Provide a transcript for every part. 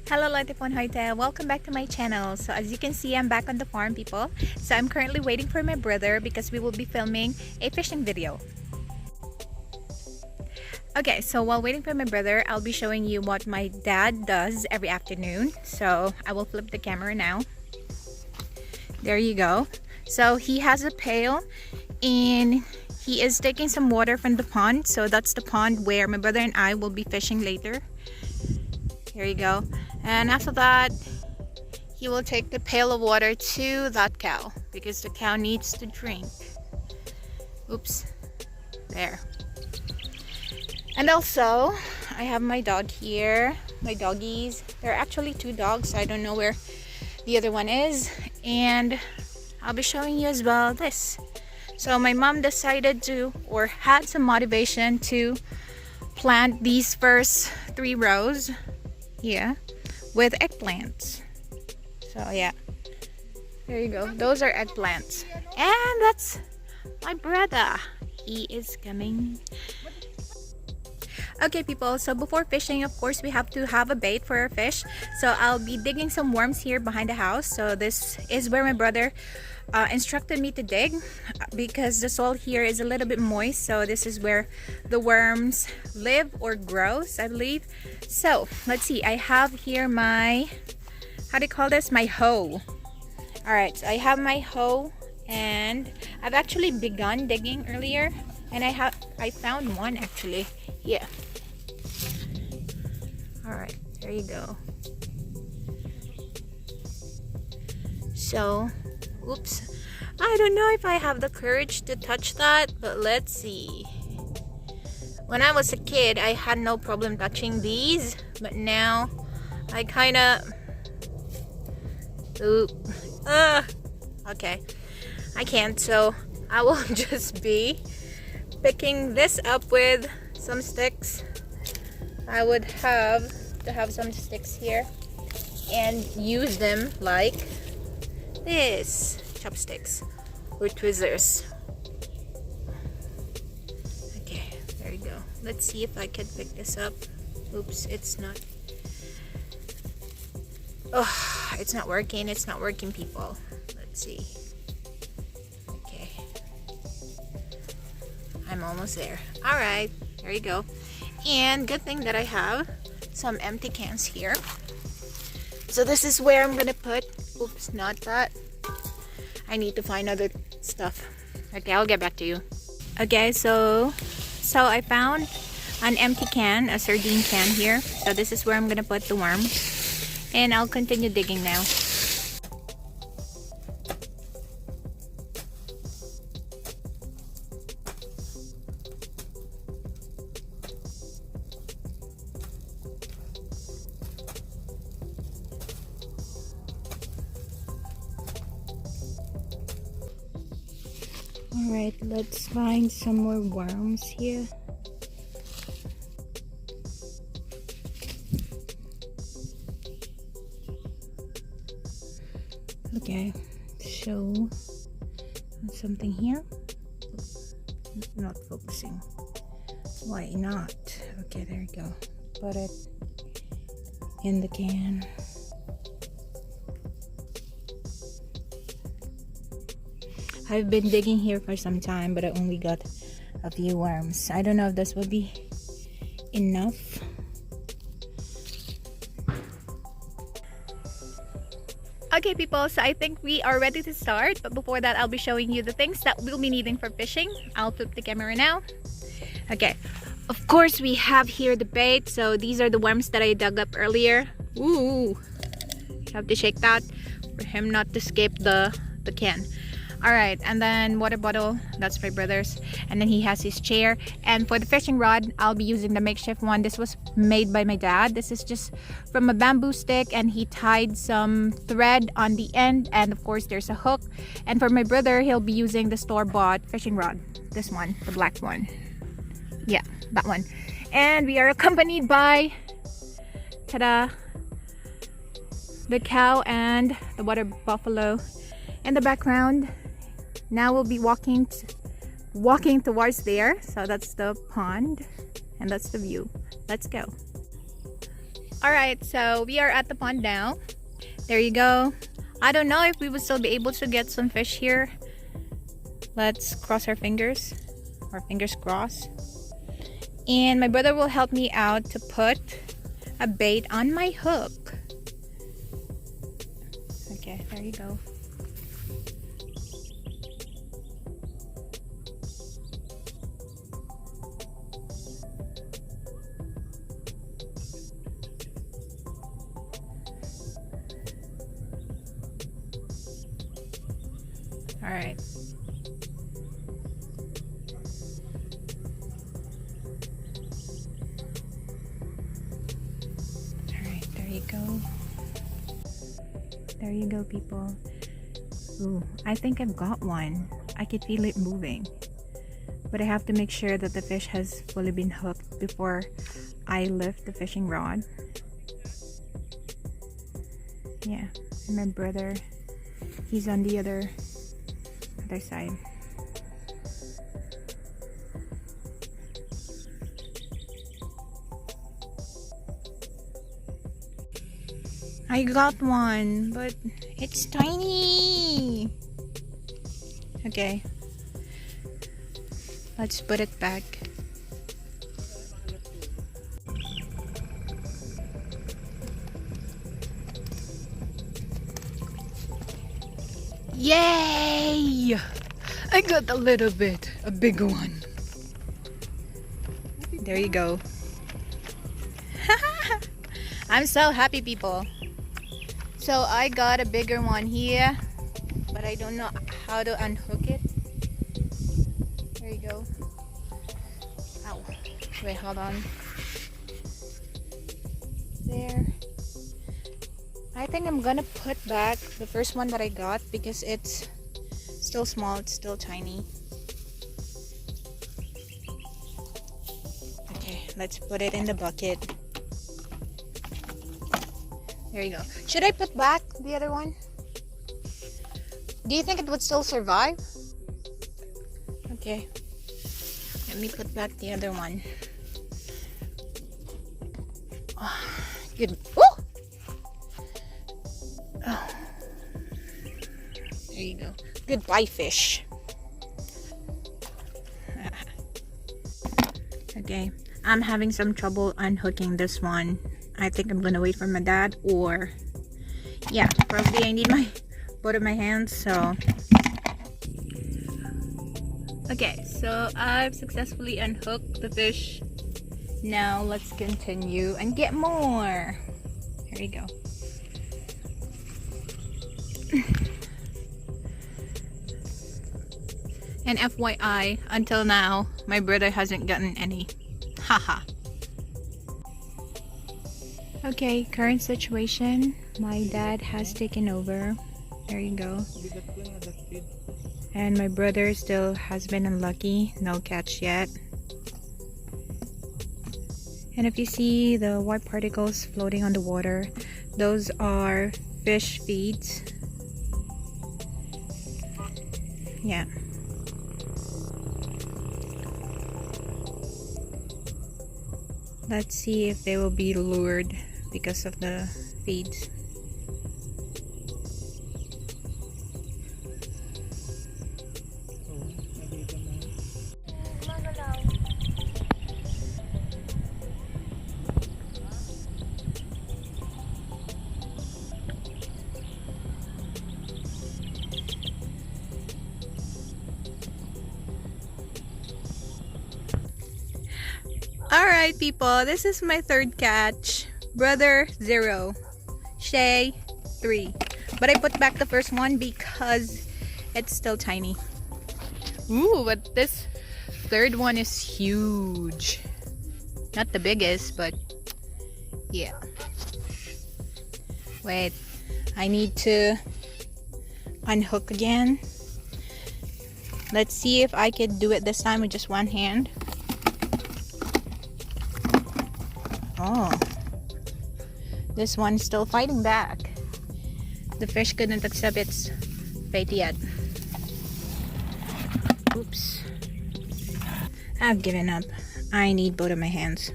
Hello Latifon Hoite, welcome back to my channel. So as you can see, I'm back on the farm, people. So I'm currently waiting for my brother because we will be filming a fishing video. Okay, so while waiting for my brother, I'll be showing you what my dad does every afternoon. So I will flip the camera now. There you go. So he has a pail and he is taking some water from the pond. So that's the pond where my brother and I will be fishing later. Here you go. And after that, he will take the pail of water to that cow because the cow needs to drink. Oops. There. And also, I have my dog here. My doggies. There are actually two dogs. I don't know where the other one is. And I'll be showing you as well this. So my mom decided to, or had some motivation to plant these first 3 rows here with eggplants. So yeah, there you go. Those are eggplants. And that's my brother. He is coming. Okay people, so before fishing, of course, we have to have a bait for our fish. So I'll be digging some worms here behind the house. So this is where my brother instructed me to dig because the soil here is a little bit moist. So this is where the worms live or grows, I believe. So let's see, I have here my, how do you call this? My hoe. Alright, so I have my hoe and I've actually begun digging earlier and I found one actually. Yeah. Alright, there you go. So, oops. I don't know if I have the courage to touch that, but let's see. When I was a kid, I had no problem touching these, but now I kind of... okay. I can't, so I will just be picking this up with some sticks. I would have to have some sticks here and use them like this, chopsticks or tweezers. Okay, there you go. Let's see if I can pick this up. Oops, it's not. Oh, it's not working. It's not working, people. Let's see. Okay, I'm almost there. All right, there you go. And good thing that I have some empty cans here. So this is where I'm gonna put, oops, not that. I need to find other stuff. Okay, I'll get back to you. Okay, so I found an empty can, a sardine can here. So this is where I'm gonna put the worm. And I'll continue digging now. Alright, let's find some more worms here. Okay, so something here. Not focusing. Why not? Okay, there you go. Put it in the can. I've been digging here for some time, but I only got a few worms. I don't know if this will be enough. Okay people, so I think we are ready to start, but before that I'll be showing you the things that we'll be needing for fishing. I'll flip the camera now. Okay, of course we have here the bait. So these are the worms that I dug up earlier. Ooh, you have to shake that for him not to escape the can. Alright, and then water bottle, that's my brother's, and then he has his chair. And for the fishing rod, I'll be using the makeshift one. This was made by my dad. This is just from a bamboo stick and he tied some thread on the end, and of course there's a hook. And for my brother, he'll be using the store-bought fishing rod, this one, the black one. Yeah, that one. And we are accompanied by, ta-da, the cow and the water buffalo in the background. Now we'll be walking towards there. So that's the pond and that's the view. Let's go. Alright, so we are at the pond now. There you go. I don't know if we will still be able to get some fish here. Let's cross our fingers. Our fingers crossed. And my brother will help me out to put a bait on my hook. Okay, there you go. All right. All right, there you go. There you go, people. Ooh, I think I've got one. I could feel it moving. But I have to make sure that the fish has fully been hooked before I lift the fishing rod. Yeah, and my brother, he's on the other side. I got one, but it's tiny. Okay, let's put it back. Yay! I got a little bit, a big one. There you go. I'm so happy, people. So I got a bigger one here, but I don't know how to unhook it. There you go. Ow. Wait, hold on. There. I think I'm gonna put back the first one that I got because it's still small, it's still tiny. Okay, let's put it in the bucket. There you go. Should I put back the other one? Do you think it would still survive? Okay. Let me put back the other one. Oh, good. Woo! Oh. There you go. Goodbye, fish. Okay, I'm having some trouble unhooking this one. I think I'm gonna wait for my dad, or yeah, probably I need both of my hands. So okay, so I've successfully unhooked the fish. Now let's continue and get more. There you go. And FYI, until now, my brother hasn't gotten any. Haha. Okay, current situation. My dad has taken over. There you go. And my brother still has been unlucky. No catch yet. And if you see the white particles floating on the water, those are fish feeds. Yeah. Let's see if they will be lured because of the feeds. Alright, people, this is my third catch. Brother 0, Shay 3. But I put back the first one because it's still tiny. Ooh, but this third one is huge. Not the biggest, but yeah. Wait, I need to unhook again. Let's see if I could do it this time with just one hand. Oh, this one's still fighting back. The fish couldn't accept its fate yet. Oops. I've given up. I need both of my hands.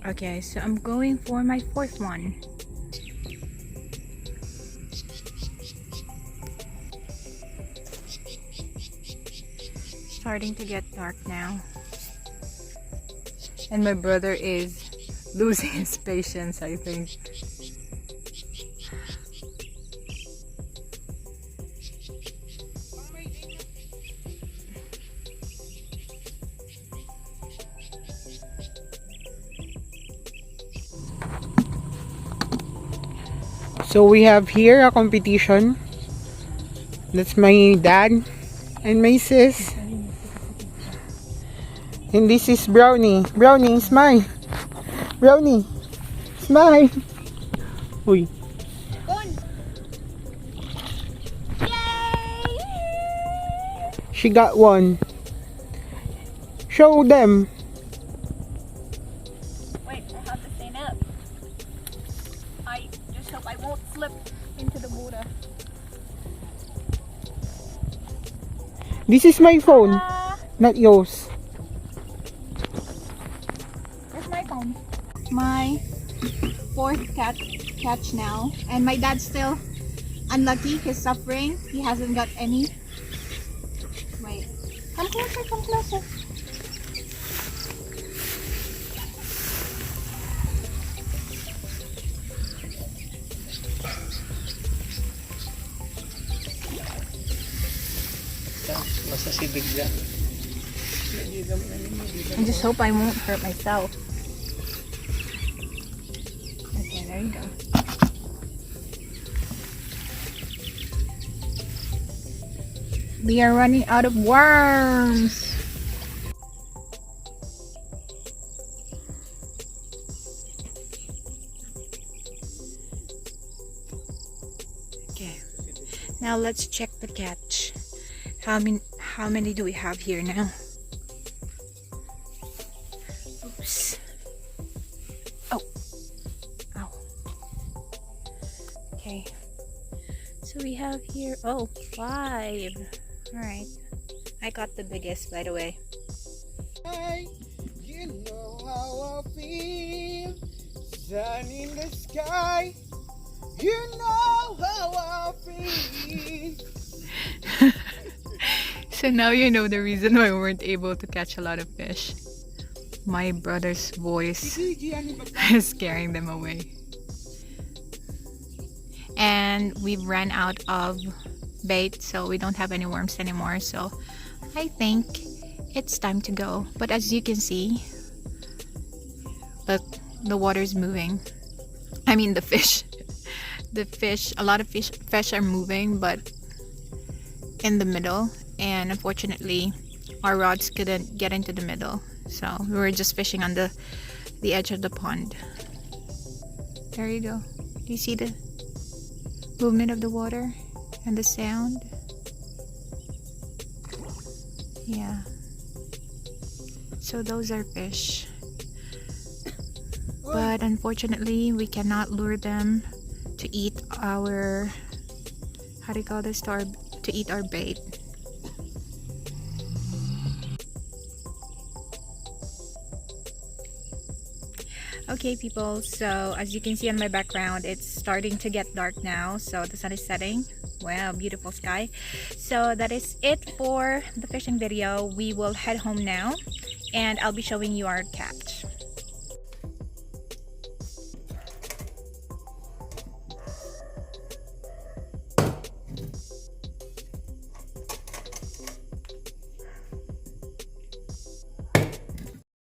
Okay, so I'm going for my fourth one. Starting to get dark now. And my brother is losing his patience, I think. So we have here a competition. That's my dad and my sis. And this is Brownie. Brownie, smile. Brownie, smile. Uy. She got one. Show them. Wait, I have to stand up. I just hope I won't slip into the water. This is my phone, not yours. Where's my phone? My fourth catch now, and my dad's still unlucky. He's suffering. He hasn't got any. Wait, come closer, come closer. I just hope I won't hurt myself. Okay, there you go. We are running out of worms. Okay, now let's check the catch. How many do we have here now? Oops. Oh. Ow. Okay. So we have here, oh, 5. Alright. I got the biggest, by the way. Hi, you know how I feel. Sun in the sky. You know how I feel. So now you know the reason why we weren't able to catch a lot of fish. My brother's voice is scaring them away. And we've ran out of bait, so we don't have any worms anymore. So I think it's time to go. But as you can see, look, the water's moving. I mean the fish. The fish, a lot of fish are moving, but in the middle, and unfortunately our rods couldn't get into the middle, so we were just fishing on the edge of the pond. There you go. Do you see the movement of the water and the sound? Yeah, so those are fish, but unfortunately we cannot lure them to eat our, how do you call this, to eat our bait. Okay people, so as you can see on my background, it's starting to get dark now, so the sun is setting. Wow, beautiful sky. So that is it for the fishing video. We will head home now and I'll be showing you our catch.